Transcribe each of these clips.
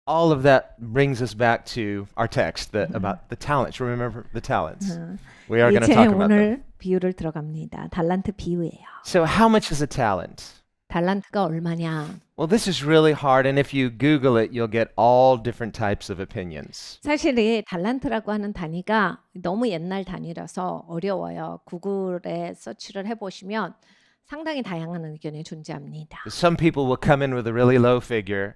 all of that brings us back to our text about the talents. Remember the talents. We are going to 이제 talk about them. 오늘 비유를 들어갑니다. 달란트 비유예요. So how much is a talent? 달란트가 얼마냐? Well, this is really hard, and if you Google it, you'll get all different types of opinions. 사실 이 달란트라고 하는 단위가 너무 옛날 단위라서 어려워요. 구글에 서치를 해보시면 상당히 다양한 의견이 존재합니다. Some people will come in with a really low figure,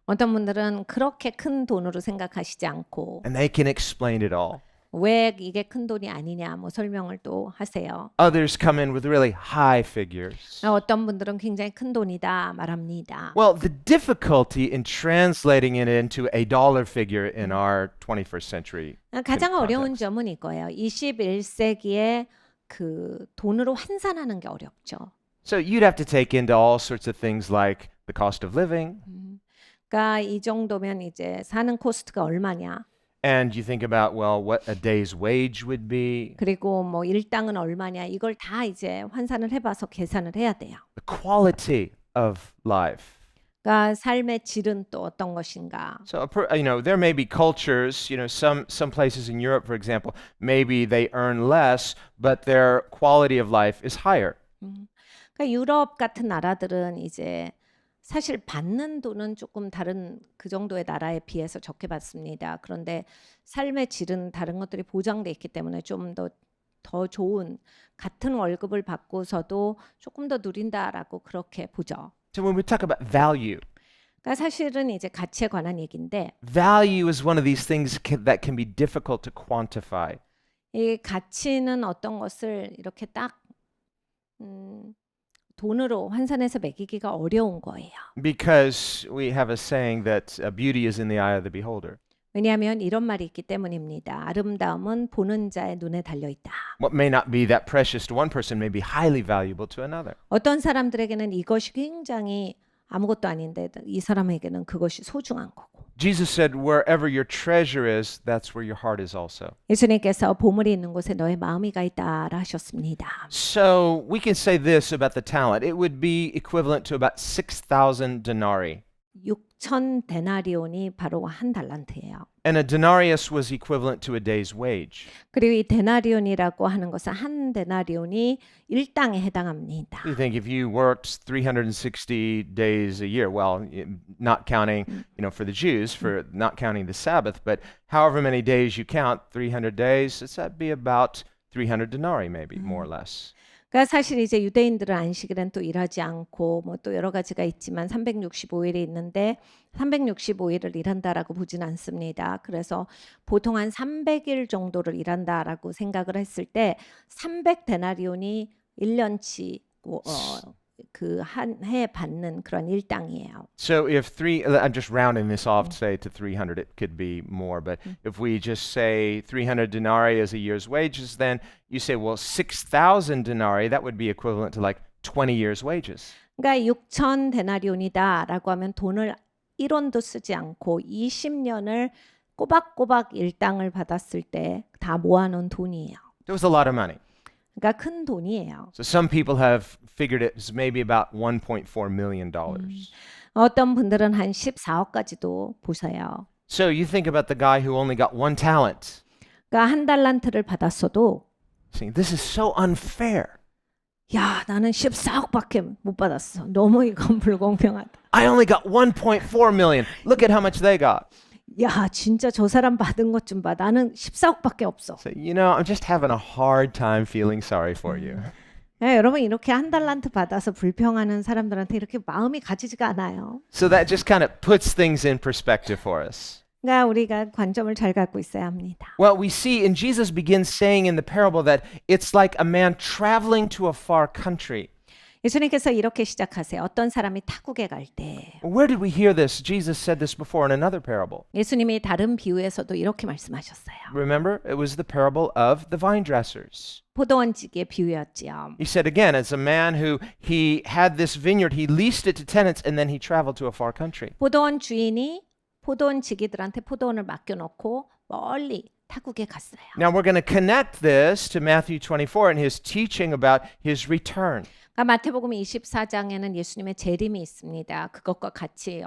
어떤 분들은 그렇게 큰 돈으로 생각하시지 않고 and they can explain it all. 왜 이게 큰 돈이 아니냐 뭐 설명을 또 하세요. Others come in with really high figures. 어떤 분들은 굉장히 큰 돈이다 말합니다. Well, the difficulty in translating it into a dollar figure in our 21st century 가장 어려운 context. 점은 이거예요. 21세기에 그 돈으로 환산하는 게 어렵죠. So you'd have to take into all sorts of things like the cost of living, 그러니까 이 정도면 이제 사는 코스트가 얼마냐. and you think about, well, what a day's wage would be, 그리고 뭐 일당은 얼마냐. 이걸 다 이제 환산을 해봐서 계산을 해야 돼요. the quality of life. 그러니까 삶의 질은 또 어떤 것인가. So, there may be cultures, some places in Europe, for example, maybe they earn less, but their quality of life is higher. 그러니까 유럽 같은 나라들은 이제 사실 받는 돈은 조금 다른 그 정도의 나라에 비해서 적게 받습니다. 그런데 삶의 질은 다른 것들이 보장돼 있기 때문에 좀 더 좋은 같은 월급을 받고서도 조금 더 누린다라고 그렇게 보죠. So when we talk about value, 그러니까 사실은 이제 가치에 관한 얘기인데 value is one of these things that can be difficult to quantify. 이 가치는 어떤 것을 이렇게 딱 돈으로 환산해서 매기기가 어려운 거예요. Because we have a saying that beauty is in the eye of the beholder. 왜냐하면 이런 말이 있기 때문입니다. 아름다움은 보는 자의 눈에 달려 있다. What may not be that precious to one person may be highly valuable to another. 어떤 사람들에게는 이것이 굉장히 아무것도 아닌데 이 사람에게는 그것이 소중한 거고. Jesus said, wherever your treasure is, that's where your heart is also. 예수님께서 보물이 있는 곳에 너의 마음이 가 있다라 하셨습니다. So we can say this about the talent. It would be equivalent to about 6,000 denarii. 6천 데나리온이 바로 한 달란트예요. And a denarius was equivalent to a day's wage. 그리고 이 데나리온이라고 하는 것은 한 데나리온이 일당에 해당합니다. You think if you worked 360 days a year, well, not counting, for the Jews, for not counting the Sabbath, but however many days you count, 300 days, that'd be about 300 denarii maybe, more or less. 그러니까 사실 이제 유대인들은 안식일엔 또 일하지 않고 뭐 또 여러 가지가 있지만 365일이 있는데 365일을 일한다라고 보진 않습니다. 그래서 보통 한 300일 정도를 일한다라고 생각을 했을 때 300데나리온이 1년치 그 한 해 받는 그런 일당이에요. So I'm just rounding this off to say to 300, it could be more, but if we just say 300 denarii as a year's wages, then you say, well, 6,000 denarii, that would be equivalent to like 20 years' wages. 그러니까 6천 데나리온이다라고 하면 돈을 1원도 쓰지 않고 20년을 꼬박꼬박 일당을 받았을 때 다 모아놓은 돈이에요. It was a lot of money. 그러니까 큰 돈이에요. So some people have figured it as maybe about $1.4 million. 어떤 분들은 한 14억까지도 보세요. So you think about the guy who only got one talent. 그러니까 한 달란트를 받았어도 Saying, this is so unfair. 야, 나는 14억밖에 못 받았어. 너무 이건 불공평하다. I only got 1.4 million. Look at how much they got. 야, 진짜 저 사람 받은 것 좀 봐. 나는 14억밖에 없어. So, I'm just having a hard time feeling sorry for you. 네, 여러분 이렇게 한 달란트 받아서 불평하는 사람들한테 이렇게 마음이 가지지가 않아요. So that just kind of puts things in perspective for us. 그러니까 우리가 관점을 잘 갖고 있어야 합니다. Well, we see, and Jesus begins saying in the parable that it's like a man traveling to a far country. 예수님께서 이렇게 시작하세요. 어떤 사람이 타국에 갈 때. Where did we hear this? Jesus said this before in another parable. 예수님이 다른 비유에서도 이렇게 말씀하셨어요. Remember, it was the parable of the vine dressers. 포도원지기의 비유였지요. He said again, as a man who he had this vineyard, he leased it to tenants, and then he traveled to a far country. 포도원 주인이 포도원 지기들한테 포도원을 맡겨놓고 멀리 타국에 갔어요. Now we're going to connect this to Matthew 24 and his teaching about his return. 마태복음 24장에는 예수님의 재림이 있습니다. 그것과 같이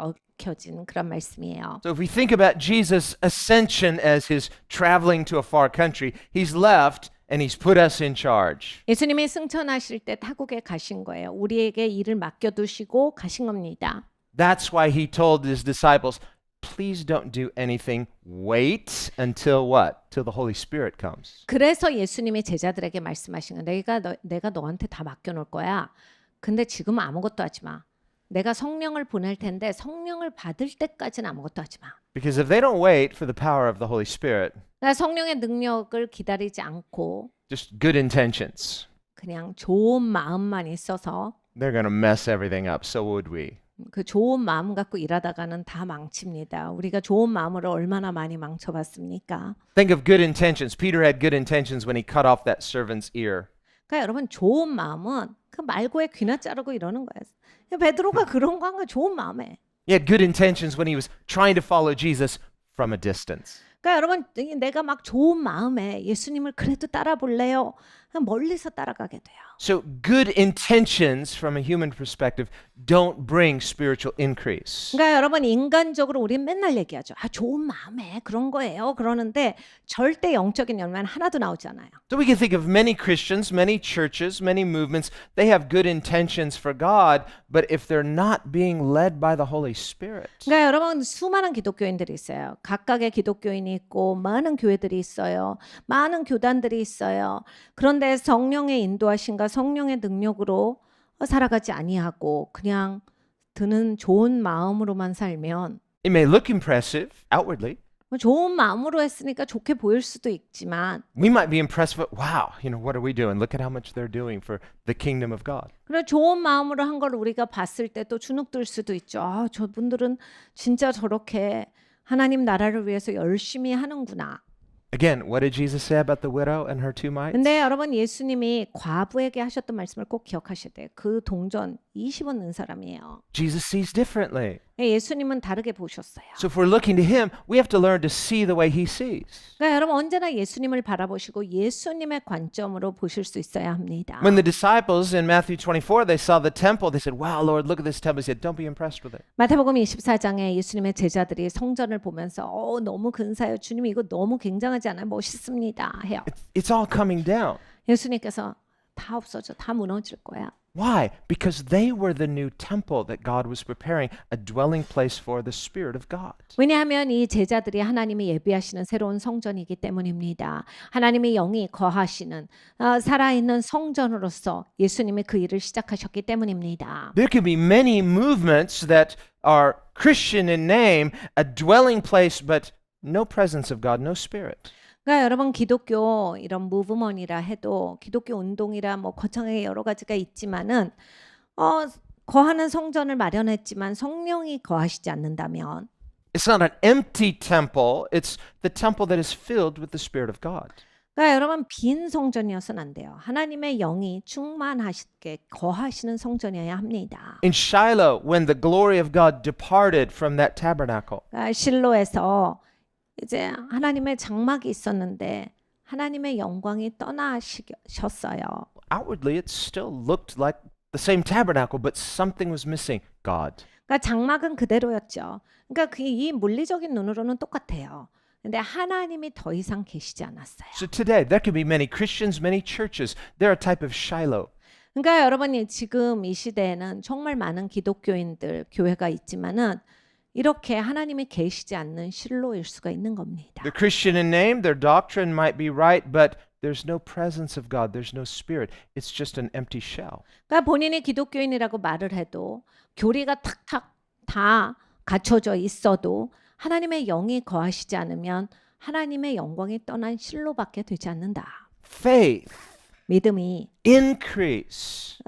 밝혀진 그런 말씀이에요. So if we think about Jesus' ascension as his traveling to a far country, he's left and he's put us in charge. 예수님이 승천하실 때 타국에 가신 거예요. 우리에게 일을 맡겨두시고 가신 겁니다. That's why he told his disciples, please don't do anything. Wait until what? Till the Holy Spirit comes. 그래서 예수님이 제자들에게 말씀하신 거예요. 내가 너한테 다 맡겨놓을 거야. 근데 지금 아무것도 하지 마. 내가 성령을 보낼 텐데 성령을 받을 때까지는 아무것도 하지 마. Because if they don't wait for the power of the Holy Spirit, 그러니까 성령의 능력을 기다리지 않고 just good intentions, 그냥 좋은 마음만 있어서 they're going to mess everything up. So would we. 그 좋은 마음 갖고 일하다가는 다 망칩니다. 우리가 좋은 마음으로 얼마나 많이 망쳐봤습니까? Think of good intentions. Peter had good intentions when he cut off that servant's ear. 그러니까 여러분 좋은 마음은 그 말고의 귀나 자르고 이러는 거예요. 베드로가 그런 거 한 거 좋은 마음에. He had good intentions when he was trying to follow Jesus from a distance. 그러니까 여러분 내가 막 좋은 마음에 예수님을 그래도 따라 볼래요. 그냥 멀리서 따라가게 돼요. So good intentions from a human perspective don't bring spiritual increase. 그러니까 여러분 인간적으로 우리는 맨날 얘기하죠. 아 좋은 마음에 그런 거예요. 그러는데 절대 영적인 열매는 하나도 나오지 않아요. So we can think of many Christians, many churches, many movements. They have good intentions for God, but if they're not being led by the Holy Spirit, 그러니까 여러분 수많은 기독교인들이 있어요. 각각의 기독교인이 있고 많은 교회들이 있어요. 많은 교단들이 있어요. 그런데 성령의 인도하심과 성령의 능력으로 살아가지 아니하고 그냥 드는 좋은 마음으로만 살면 it may look impressive outwardly. 좋은 마음으로 했으니까 좋게 보일 수도 있지만 We might be impressed, but wow, what are we doing? Look at how much they're doing for the kingdom of God. 그리고 좋은 마음으로 한 걸 우리가 봤을 때 또 주눅들 수도 있죠. 아, 저분들은 진짜 저렇게 하나님 나라를 위해서 열심히 하는구나. Again, what did Jesus say about the widow and her two mites? 근데 여러분 예수님이 과부에게 하셨던 말씀을 꼭 기억하셔야 돼요. 그 동전 20원 넣은 사람이에요. Jesus sees differently. 예수님은 다르게 보셨어요. So if we're looking to him, we have to learn to see the way he sees. 그러니까 여러분 언제나 예수님을 바라보시고 예수님의 관점으로 보실 수 있어야 합니다. When the disciples in Matthew 24, they saw the temple, they said, wow, Lord, look at this temple. He said, don't be impressed with it. 마태복음 24장에 예수님의 제자들이 성전을 보면서 너무 근사해요. 주님 이거 너무 굉장하지 않아요? 멋있습니다. 해요. It's all coming down. 예수님께서 다 없어져. 다 무너질 거야. Why? Because they were the new temple that God was preparing, a dwelling place for the Spirit of God. 왜냐하면 이 제자들이 하나님이 예비하시는 새로운 성전이기 때문입니다. 하나님의 영이 거하시는 살아있는 성전으로서 예수님이 그 일을 시작하셨기 때문입니다. There can be many movements that are Christian in name, a dwelling place, but no presence of God, no Spirit. 그러니까 여러분 기독교 이런 무브먼이라 해도 기독교 운동이라 뭐 거창하게 여러 가지가 있지만은 거하는 성전을 마련했지만 성령이 거하시지 않는다면 It's not an empty temple, it's the temple that is filled with the Spirit of God. 그러니까 여러분 빈 성전이어서는 안 돼요. 하나님의 영이 충만하시게 거하시는 성전이어야 합니다. In Shiloh, when the glory of God departed from that tabernacle, 그러니까 실로에서 이제 하나님의 장막이 있었는데 하나님의 영광이 떠나셨어요. outwardly it still looked like the same tabernacle, but something was missing. God. 그러니까 장막은 그대로였죠. 그러니까 이 물리적인 눈으로는 똑같아요. 근데 하나님이 더 이상 계시지 않았어요. So today, there can be many Christians, many churches. They're a type of Shiloh. 그러니까 여러분이 지금 이 시대에는 정말 많은 기독교인들, 교회가 있지만은 이렇게 하나님이 계시지 않는 실로일 수가 있는 겁니다. They're Christian in name, their doctrine might be right, but there's no presence of God, there's no spirit. It's just an empty shell. 그러니까 본인이 기독교인이라고 말을 해도 교리가 탁탁 다 갖춰져 있어도 하나님의 영이 거하시지 않으면 하나님의 영광이 떠난 실로밖에 되지 않는다. Faith, 믿음이 increase,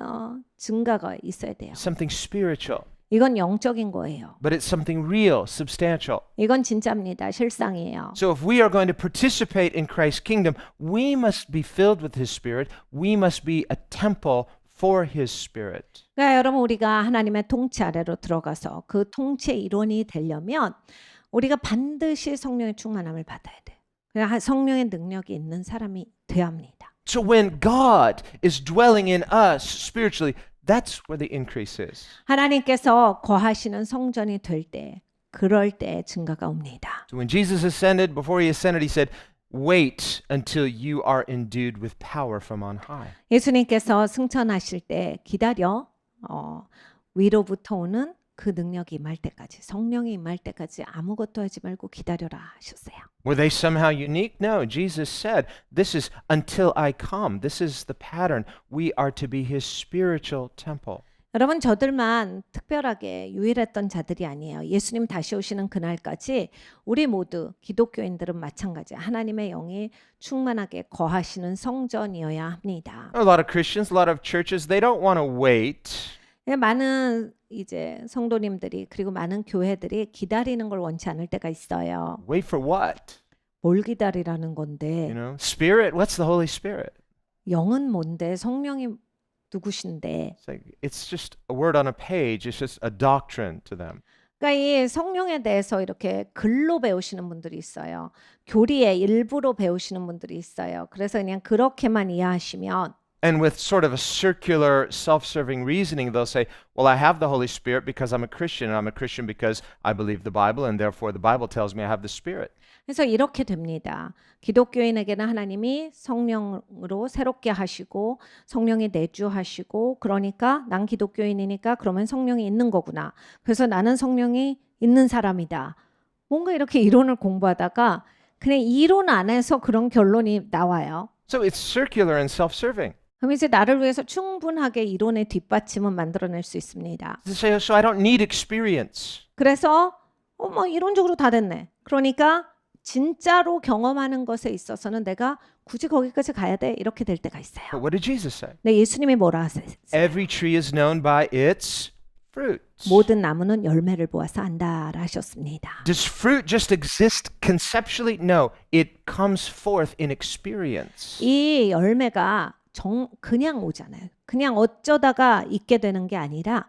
증가가 있어야 돼요. something spiritual, 이건 영적인 거예요. but it's something real, substantial. 이건 진짜입니다. 실상이에요. So if we are going to participate in Christ's kingdom, we must be filled with His Spirit. We must be a temple for His Spirit. 그러니까 여러분 우리가 하나님의 통치 아래로 들어가서 그 통치 일원이 되려면 우리가 반드시 성령의 충만함을 받아야 돼. 그러니까 성령의 능력이 있는 사람이 돼야 합니다. So when God is dwelling in us spiritually, that's where the increase is. 하나님께서 거하시는 성전이 될 때 그럴 때 증거가 옵니다. So when Jesus ascended, before he ascended, he said, wait until you are endued with power from on high. 예수님께서 승천하실 때 기다려 위로부터 오는 그 능력이 임할 때까지 성령이 임할 때까지 아무것도 하지 말고 기다려라 하셨어요. Were they somehow unique? No, Jesus said, this is until I come. This is the pattern. We are to be his spiritual temple. 여러분 저들만 특별하게 유일했던 자들이 아니에요. 예수님 다시 오시는 그날까지 우리 모두 기독교인들은 마찬가지 하나님의 영이 충만하게 거하시는 성전이어야 합니다. A lot of Christians, a lot of churches, they don't want to wait. 많은 이제 성도님들이 그리고 많은 교회들이 기다리는 걸 원치 않을 때가 있어요. Wait for what? 뭘 기다리라는 건데 Spirit? What's the Holy Spirit? 영은 뭔데 성령이 누구신데? It's just a word on a page. It's just a doctrine to them. 그러니까 이 성령에 대해서 이렇게 글로 배우시는 분들이 있어요. 교리의 일부로 배우시는 분들이 있어요. 그래서 그냥 그렇게만 이해하시면 And with sort of a circular, self-serving reasoning, they'll say, well, I have the Holy Spirit because I'm a Christian, and I'm a Christian because I believe the Bible, and therefore the Bible tells me I have the Spirit. 그래서 이렇게 됩니다. 기독교인에게는 하나님이 성령으로 새롭게 하시고 성령이 내주하시고 그러니까 난 기독교인이니까 그러면 성령이 있는 거구나. 그래서 나는 성령이 있는 사람이다. 뭔가 이렇게 이론을 공부하다가 그냥 이론 안에서 그런 결론이 나와요. So it's circular and self-serving. 그럼 이제 나를 위해서 충분하게 이론의 뒷받침은 만들어낼 수 있습니다. So I don't need experience. 그래서 뭐 이론적으로 다 됐네. 그러니까 진짜로 경험하는 것에 있어서는 내가 굳이 거기까지 가야 돼 이렇게 될 때가 있어요. But what did Jesus say? 네, 예수님이 뭐라 하세요? Every tree is known by its fruits. 모든 나무는 열매를 보아서 안다라 하셨습니다. Does fruit just exist conceptually? No, it comes forth in experience. 이 열매가 그냥 오잖아요. 그냥 어쩌다가 있게 되는 게 아니라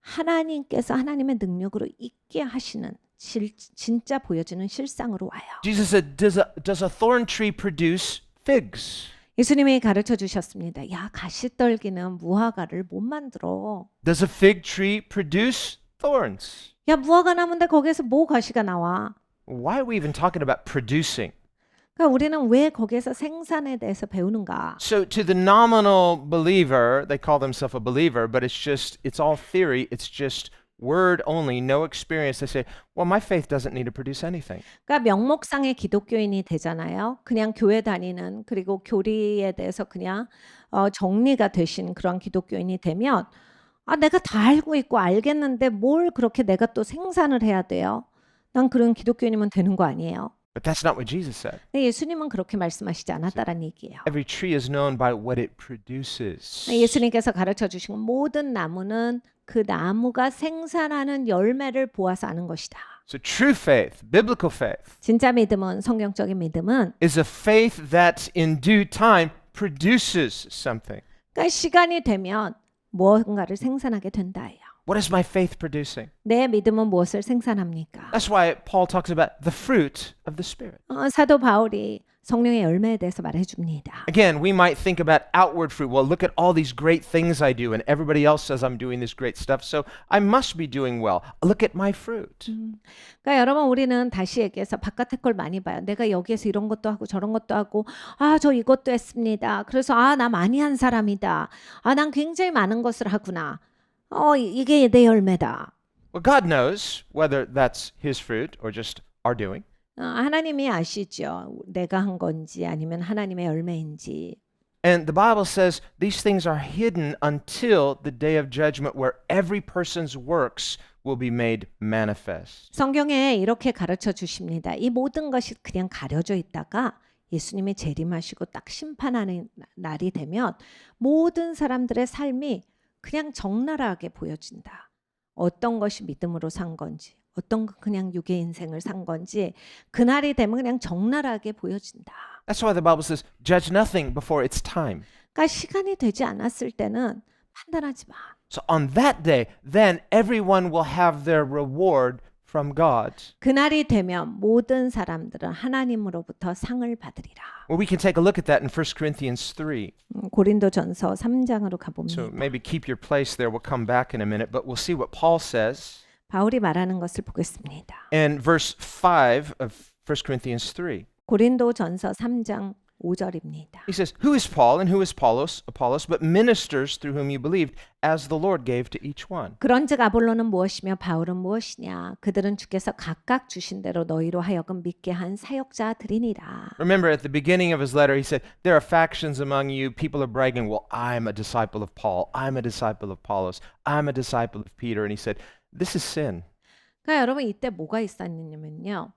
하나님께서 하나님의 능력으로 있게 하시는 진짜 보여주는 실상으로 와요. Jesus said, does a thorn tree produce figs? 예수님이 가르쳐 주셨습니다. 야, 가시떨기는 무화과를 못 만들어. Does a fig tree produce thorns? 야, 무화과 나무인데 거기에서 뭐 가시가 나와? Why are we even talking about producing? 그러니까 우리는 왜 거기에서 생산에 대해서 배우는가? So to the nominal believer, they call themselves a believer, but it's all theory. It's just word only, no experience. They say, well, my faith doesn't need to produce anything. 그러니까 명목상의 기독교인이 되잖아요. 그냥 교회 다니는 그리고 교리에 대해서 그냥 정리가 되신 그런 기독교인이 되면 내가 다 알고 있고 알겠는데 뭘 그렇게 내가 또 생산을 해야 돼요? 난 그런 기독교인이면 되는 거 아니에요. But that's not what Jesus said. 네, 예수님은 그렇게 말씀하시지 않았다라는 얘기예요. Every tree is known by what it produces. 예수님께서 가르쳐 주신 모든 나무는 그 나무가 생산하는 열매를 보아서 아는 것이다. So true faith, biblical faith, 진짜 믿음은 성경적인 믿음은 is a faith that in due time produces something. 그러니까 시간이 되면 무언가를 생산하게 된다예요. What is my faith producing? 내 믿음은 무엇을 생산합니까? That's why Paul talks about the fruit of the Spirit. 사도 바울이 성령의 열매에 대해서 말해 줍니다. Again, we might think about outward fruit. Well, look at all these great things I do, and everybody else says I'm doing this great stuff, so I must be doing well. Look at my fruit. 그러니까 여러분 우리는 다시 얘기해서 바깥의 걸 많이 봐요. 내가 여기에서 이런 것도 하고 저런 것도 하고 저 이것도 했습니다. 그래서 나 많이 한 사람이다. 난 굉장히 많은 것을 하구나. 이게 내 열매다. Well, God knows whether that's His fruit or just our doing. 하나님이 아시죠. 내가 한 건지 아니면 하나님의 열매인지. And the Bible says these things are hidden until the day of judgment where every person's works will be made manifest. 성경에 이렇게 가르쳐 주십니다. 이 모든 것이 그냥 가려져 있다가 예수님이 재림하시고 딱 심판하는 날이 되면 모든 사람들의 삶이 그냥 적나라하게 보여진다. 어떤 것이 믿음으로 산 건지, 어떤 건 그냥 육의 인생을 산 건지 그날이 되면 그냥 적나라하게 보여진다. That's why the Bible says, judge nothing before it's time. 그러니까 시간이 되지 않았을 때는 판단하지 마. So on that day, then everyone will have their reward from God. 그날이 되면 모든 사람들은 하나님으로부터 상을 받으리라. Well, we can take a look at that in 1 Corinthians 3. 고린도전서 3장으로 가봅니다. So maybe keep your place there. We'll come back in a minute, but we'll see what Paul says. 바울이 말하는 것을 보겠습니다. And verse 5 of 1 Corinthians 3. 고린도전서 3장 5절입니다. He says, "Who is Paul and who is Apollos, but ministers through whom you believed, as the Lord gave to each one." 그런즉 아볼로는 무엇이며 바울은 무엇이냐? 그들은 주께서 각각 주신 대로 너희로 하여금 믿게 한 사역자들이니라. Remember at the beginning of his letter, he said, "There are factions among you. People are bragging, well, I'm a disciple of Paul. I'm a disciple of Apollos. I'm a disciple of Peter." And he said, "This is sin." 그러니까 여러분 이때 뭐가 있었냐면요.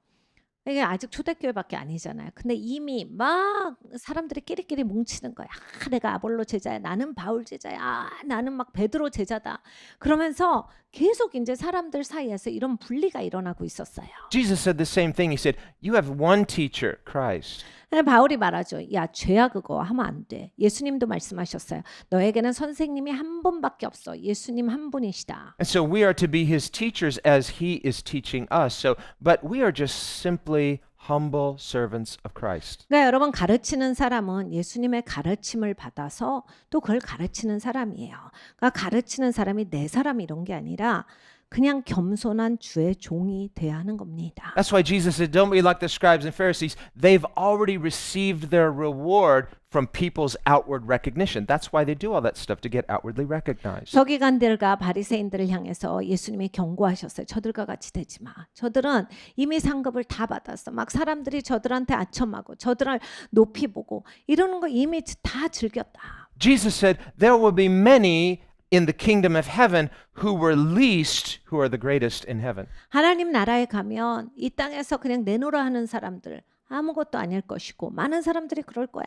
이게 아직 초대교회밖에 아니잖아요. 근데 이미 막 사람들이 끼리끼리 뭉치는 거야. 아, 내가 아볼로 제자야. 나는 바울 제자야. 아, 나는 막 베드로 제자다. 그러면서 계속 이제 사람들 사이에서 이런 분리가 일어나고 있었어요. Jesus said the same thing. He said, "You have one teacher, Christ." 근데 바울이 말하죠. 야, 죄야 그거 하면 안 돼. 예수님도 말씀하셨어요. 너에게는 선생님이 한 분밖에 없어. 예수님 한 분이시다. And so we are to be his teachers as he is teaching us. But we are just simply humble servants of Christ. 그러니까 여러분 가르치는 사람은 예수님의 가르침을 받아서 또 그걸 가르치는 사람이에요. 그러니까 가르치는 사람이 내 사람 이런 게 아니라 그냥 겸손한 주의 종이 돼야 하는 겁니다. That's why Jesus said, "Don't be like the scribes and Pharisees. They've already received their reward from people's outward recognition." That's why they do all that stuff, to get outwardly recognized. 서기관들과 바리새인들을 향해서 예수님이 경고하셨어요. 저들과 같이 되지 마. 저들은 이미 상급을 다 받았어. 막 사람들이 저들한테 아첨하고 저들을 높이 보고 이러는 거 이미 다 즐겼다. Jesus said, "There will be many in the kingdom of heaven who were least, who are the greatest in heaven." 하나님 나라에 가면 이 땅에서 그냥 내놓으라 하는 사람들 아무것도 아닐 것이고 많은 사람들이 그럴 거야.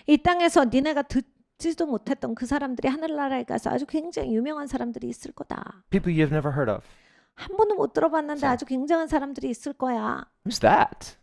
이 땅에서 니네가 듣지도 못했던 그 사람들이 하늘나라에 가서 아주 굉장히 유명한 사람들이 있을 거다. People you've never heard of. 한 번도 못 들어봤는데 아주 굉장한 사람들이 있을 거야. Who's that?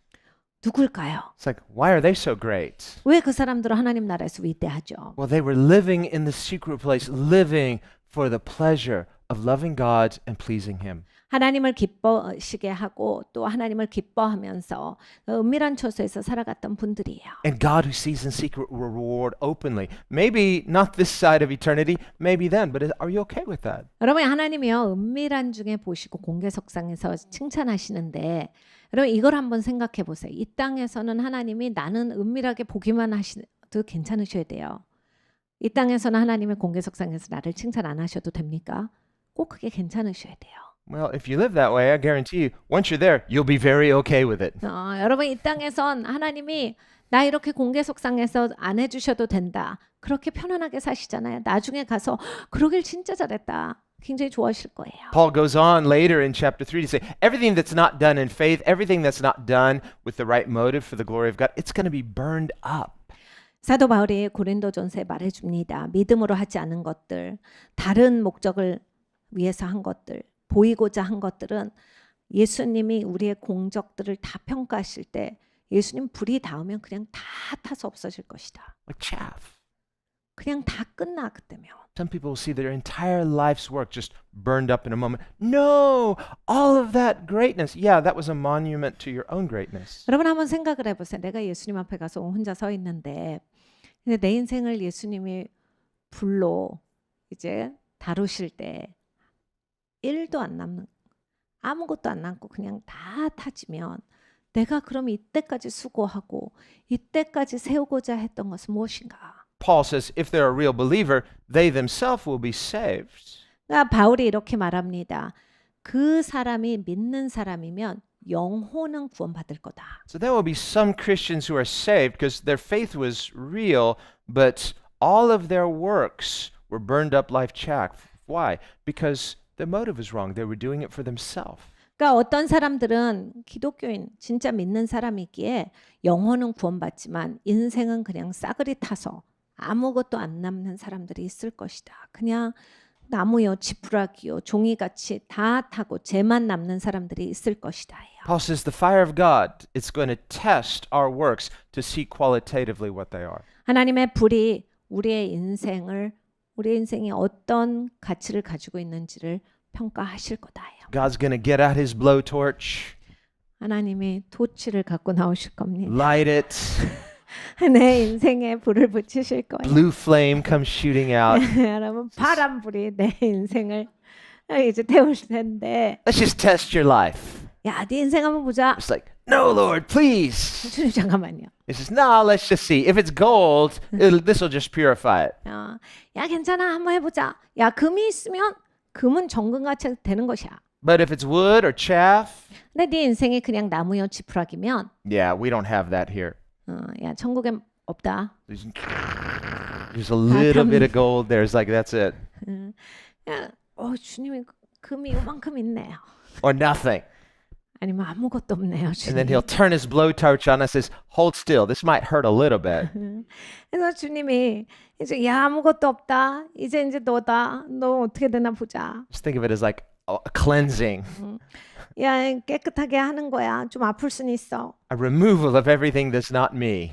누굴까요? It's like, why are they so great? 왜 그 사람들은 하나님 나라에서 위대하죠? Well, they were living in the secret place, living for the pleasure of loving God and pleasing him. 하나님을 기뻐하시게 하고 또 하나님을 기뻐하면서 은밀한 처소에서 살아갔던 분들이에요. And God who sees in secret will reward openly. Maybe not this side of eternity, maybe then, but are you okay with that? 여러분 하나님이요 은밀한 중에 보시고 공개석상에서 칭찬하시는데 여러분 이걸 한번 생각해 보세요. 이 땅에서는 하나님이 나는 은밀하게 보기만 하셔도 괜찮으셔야 돼요. 이 땅에서는 하나님의 공개석상에서 나를 칭찬 안 하셔도 됩니까? 꼭 그게 괜찮으셔야 돼요. Well, if you live that way, I guarantee you, once you're there, you'll be very okay with it. 여러분 이 땅에선 하나님이 나 이렇게 공개석상에서 안 해주셔도 된다. 그렇게 편안하게 사시잖아요. 나중에 가서 그러길 진짜 잘했다. 굉장히 좋아하실 거예요. Paul goes on later in chapter 3 to say, everything that's not done in faith, everything that's not done with the right motive for the glory of God, it's going to be burned up. 사도 바울이 고린도전서에 말해줍니다. 믿음으로 하지 않은 것들, 다른 목적을 위해서 한 것들, 보이고자 한 것들은 예수님이 우리의 공적들을 다 평가하실 때 예수님 불이 닿으면 그냥 다 타서 없어질 것이다. Like chaff. 그냥 다 끝나 그때면. Some people will see their entire life's work just burned up in a moment. No! All of that greatness. Yeah, that was a monument to your own greatness. 여러분 한번 생각을 해보세요. 내가 예수님 앞에 가서 혼자 서 있는데 근데 내 인생을 예수님이 불로 이제 다루실 때 1도 안 남는 아무것도 안 남고 그냥 다 타지면 내가 그럼 이때까지 수고하고 이때까지 세우고자 했던 것은 무엇인가? Paul says if they're a real believer, they themselves will be saved. 그러니까 바울이 이렇게 말합니다. 그 사람이 믿는 사람이면 영혼은 구원받을 거다. So there will be some Christians who are saved because their faith was real, but all of their works were burned up like chaff. Why? Because their motive was wrong. They were doing it for themselves. 그러니까 어떤 사람들은 기독교인 진짜 믿는 사람이기에 영혼은 구원받지만 인생은 그냥 싸그리 타서 아무것도 안 남는 사람들이 있을 것이다. 그냥 나무요, 지푸라기요, 종이같이 다 타고 죄만 남는 사람들이 있을 것이다. Paul says the fire of God, it's going to test our works to see qualitatively what they are. 하나님의 불이 우리의 인생이 어떤 가치를 가지고 있는지를 평가하실 거다요. God's going to get out his blowtorch, 하나님이 토치를 갖고 나오실 겁니다. light it, 내 인생에 불을 붙이실 거예요. blue flame comes shooting out. 여러분 파란 불이 내 인생을 이제 태울 텐데 Let's just test your life. 야, 네 인생 한번 보자. It's like, no, Lord, please. 주님 잠깐만요. He says, no, let's just see. If it's gold, this will just purify it. 야, 괜찮아. 한번 해보자. 야, 금이 있으면 금은 정금같이 되는 것이야. But if it's wood or chaff, 근데 네 인생이 그냥 나무요 지푸라기면 yeah, we don't have that here. 야, 천국엔 없다. There's a little bit of gold. There's like, that's it. 야, 주님이 금이 이만큼 있네요. Or nothing. 아니면 아무것도 없네요. And then 주님. he'll turn his blowtorch on us and says, hold still. This might hurt a little bit. 그래서 주님이 이제 야, 아무것도 없다. 이제 너다. 너 어떻게 되나 보자. Just think of it as like a cleansing, 야, 깨끗하게 하는 거야. 좀 아플 수는 있어. a removal of everything that's not me.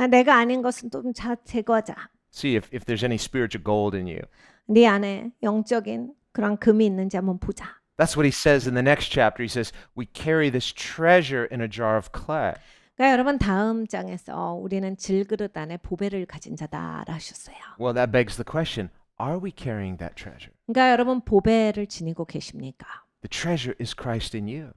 내가 아닌 것은 좀 제거하자. See if there's any spiritual gold in you. 네 안에 영적인 그런 금이 있는지 한번 보자. That's what he says in the next chapter. He says, we carry this treasure in a jar of clay. 그러니까 여러분 다음 장에서 우리는 질그릇 안에 보배를 가진 자다라 하셨어요. Well, that begs the question, are we carrying that treasure? 그러니까 여러분 보배를 지니고 계십니까? The treasure is Christ in you.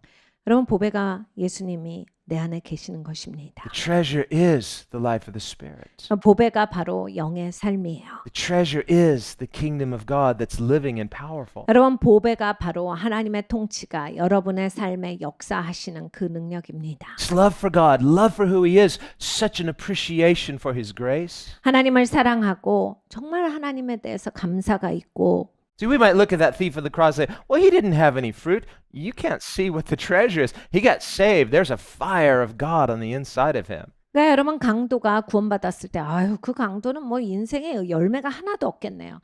여러분 보배가 예수님이 내 안에 계시는 것입니다. The treasure is the life of the Spirit. 보배가 바로 영의 삶이에요. The treasure is the kingdom of God that's living and powerful. 여러분 보배가 바로 하나님의 통치가 여러분의 삶에 역사하시는 그 능력입니다. It's love for God, love for who He is, such an appreciation for His grace. 하나님을 사랑하고 정말 하나님에 대해서 감사가 있고 See, we might look at that thief on the cross and say, well, he didn't have any fruit. You can't see what the treasure is. He got saved. There's a fire of God on the inside of him. 그러니까 여러분 강도가 구원받았을 때 아유 그 강도는 뭐 인생에 열매가 하나도 없겠네요.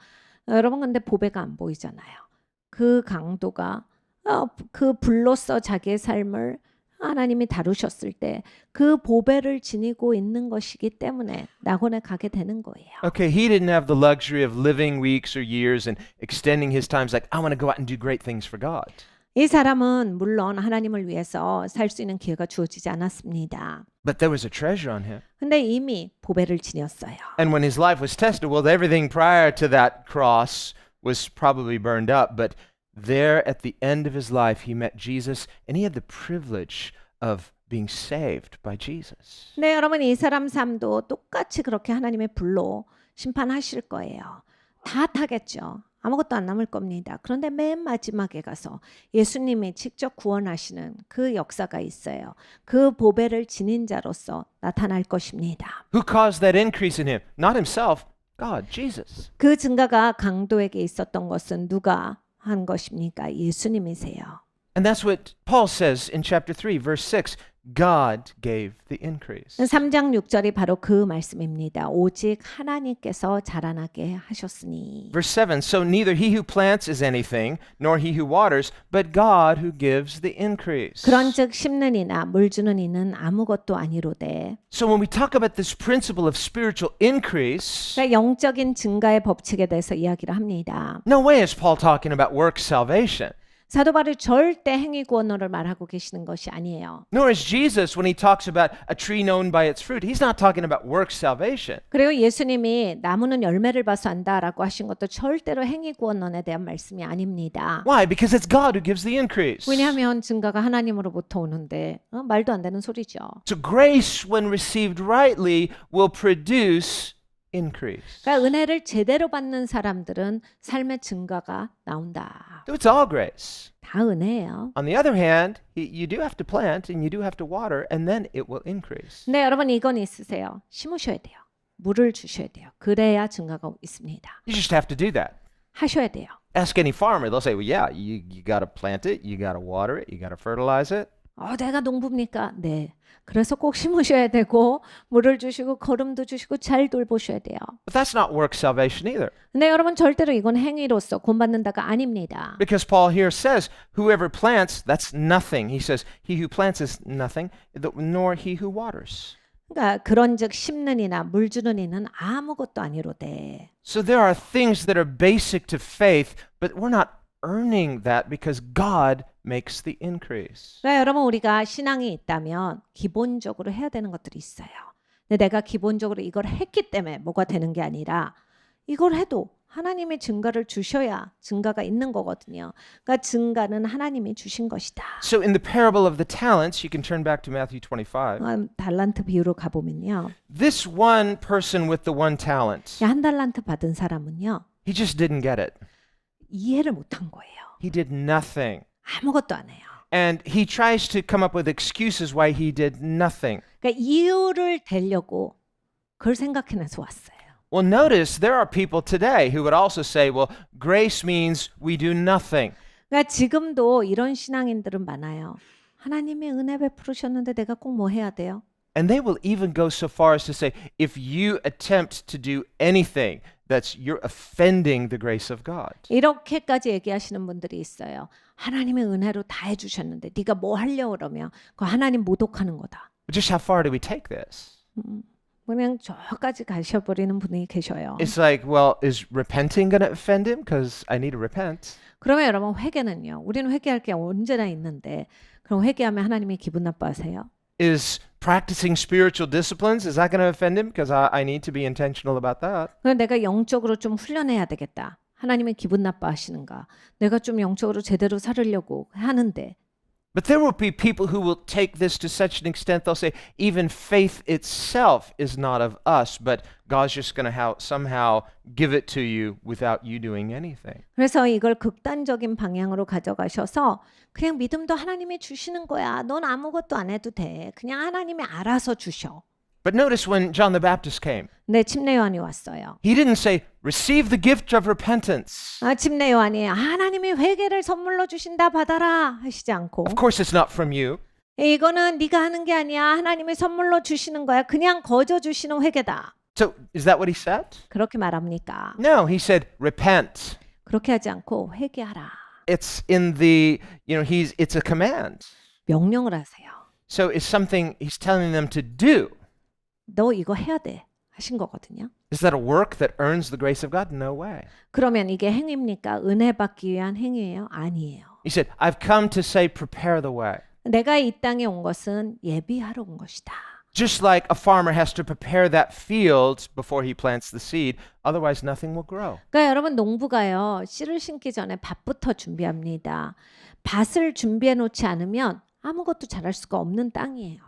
여러분 근데 보배가 안 보이잖아요. 그 강도가 그 불로써 자기의 삶을 하나님이 다루셨을 때 그 보배를 지니고 있는 것이기 때문에 낙원에 가게 되는 거예요. Okay, he didn't have the luxury of living weeks or years and extending his times like, I want to go out and do great things for God. 이 사람은 물론 하나님을 위해서 살 수 있는 기회가 주어지지 않았습니다. But there was a treasure on him. 근데 이미 보배를 지녔어요. And when his life was tested, well, everything prior to that cross was probably burned up. But there at the end of his life, he met Jesus and he had the privilege of being saved by Jesus. 네, 여러분 이 사람 삶도 똑같이 그렇게 하나님의 불로 심판하실 거예요. 다 타겠죠. 아무것도 안 남을 겁니다. 그런데 맨 마지막에 가서 예수님이 직접 구원하시는 그 역사가 있어요. 그 보배를 지닌 자로서 나타날 것입니다. Who caused that increase in him? Not himself, God, Jesus. 그 증가가 강도에게 있었던 것은 누가 한 것입니까? 예수님이세요. And that's what Paul says in chapter 3, verse 6. God gave the increase. 3장 6절이 바로 그 말씀입니다. 오직 하나님께서 자라나게 하셨으니. Verse 7, so neither he who plants is anything, nor he who waters, but God who gives the increase. 그런즉 심는 이나 물 주는 이는 아무것도 아니로되. So when we talk about this principle of spiritual increase, 그러니까 영적인 증가의 법칙에 대해서 이야기를 합니다. no way is Paul talking about works salvation. 사도 바울이 절대 행위 구원론을 말하고 계시는 것이 아니에요. Nor is Jesus when he talks about a tree known by its fruit. He's not talking about works salvation. 그리고 예수님이 나무는 열매를 봐서 안다라고 하신 것도 절대로 행위 구원론에 대한 말씀이 아닙니다. Why? Because it's God who gives the increase. 왜냐하면 증가가 하나님으로부터 오는데 말도 안 되는 소리죠. So grace, when received rightly, will produce increase. 그러니까 은혜를 제대로 받는 사람들은 삶의 증가가 나온다. So it's all grace. 다 은혜예요. On the other hand, you do have to plant and you do have to water, and then it will increase. 근데 여러분 이건 있으세요. 심으셔야 돼요. 물을 주셔야 돼요. 그래야 증가가 있습니다. You just have to do that. 하셔야 돼요. Ask any farmer, they'll say, well, yeah, you got to plant it, you got to water it, you got to fertilize it. 내가 농부입니까? 네. 그래서 꼭 심으셔야 되고 물을 주시고 거름도 주시고 잘 돌보셔야 돼요. But that's not work salvation either. 근데 여러분 절대로 이건 행위로서 구원받는다가 아닙니다. Because Paul here says, whoever plants, that's nothing. He says, he who plants is nothing, nor he who waters. 그러니까 그런즉 심는 이나 물 주는 이는 아무것도 아니로되. So there are things that are basic to faith, but we're not earning that because God makes the increase. 그러니까 여러분 우리가 신앙이 있다면 기본적으로 해야 되는 것들이 있어요. 근데 내가 기본적으로 이걸 했기 때문에 뭐가 되는 게 아니라 이걸 해도 하나님이 증거를 주셔야 증거가 있는 거거든요. 그러니까 증거는 하나님이 주신 것이다. So in the parable of the talents, you can turn back to Matthew 25. 달란트 비유로 가보면요. This one person with the one talent, 한 달란트 받은 사람은요. he just didn't get it. 이해를 못한 거예요. He did nothing. 아무것도 안 해요. And he tries to come up with excuses why he did nothing. 그러니까 이유를 대려고 그걸 생각해내서 왔어요. Well, notice there are people today who would also say, well, grace means we do nothing. 그러니까 지금도 이런 신앙인들은 많아요. 하나님이 은혜 베푸셨는데 내가 꼭 뭐 해야 돼요? And they will even go so far as to say, if you attempt to do anything, you're offending the grace of God. 이렇게까지 얘기하시는 분들이 있어요. 하나님의 은혜로 다 해주셨는데 네가 뭐 하려고 그러면 그거 하나님 모독하는 거다. But just how far do we take this? 그냥 저까지 가셔버리는 분이 계셔요. It's like, well, is repenting going to offend him? Because I need to repent. 그러면 여러분 회개는요. 우리는 회개할 게 언제나 있는데 그럼 회개하면 하나님이 기분 나빠하세요? Is practicing spiritual disciplines, is that going to offend him? Because I need to be intentional about that. 그럼 내가 영적으로 좀 훈련해야 되겠다. 하나님이 기분 나빠하시는가? 내가 좀 영적으로 제대로 살으려고 하는데 But there will be people who will take this to such an extent they'll say even faith itself is not of us, but God's just going to somehow give it to you without you doing anything. 그래서 이걸 극단적인 방향으로 가져가셔서 그냥 믿음도 하나님이 주시는 거야. 넌 아무것도 안 해도 돼. 그냥 하나님이 알아서 주셔. But notice when John the Baptist came, 네, 침례 요한이 왔어요. he didn't say, receive the gift of repentance. 침례 요한이 하나님이 회개를 선물로 주신다 받아라 하시지 않고 Of course it's not from you. 이거는 네가 하는 게 아니야. 하나님이 선물로 주시는 거야. 그냥 거저 주시는 회개다. So is that what he said? 그렇게 말합니까? No, he said, repent. 그렇게 하지 않고 회개하라. It's in the, it's a command. 명령을 하세요. So it's something he's telling them to do. 너 이거 해야 돼 하신 거거든요. Is that a work that earns the grace of God? No way. 그러면 이게 행위입니까? 은혜 받기 위한 행위예요? 아니에요. He said, I've come to say, prepare the way. 내가 이 땅에 온 것은 예비하러 온 것이다. Just like a farmer has to prepare that field before he plants the seed, otherwise nothing will grow. 그러니까 여러분 농부가요. 씨를 심기 전에 밭부터 준비합니다. 밭을 준비해 놓지 않으면 아무것도 자랄 수가 없는 땅이에요.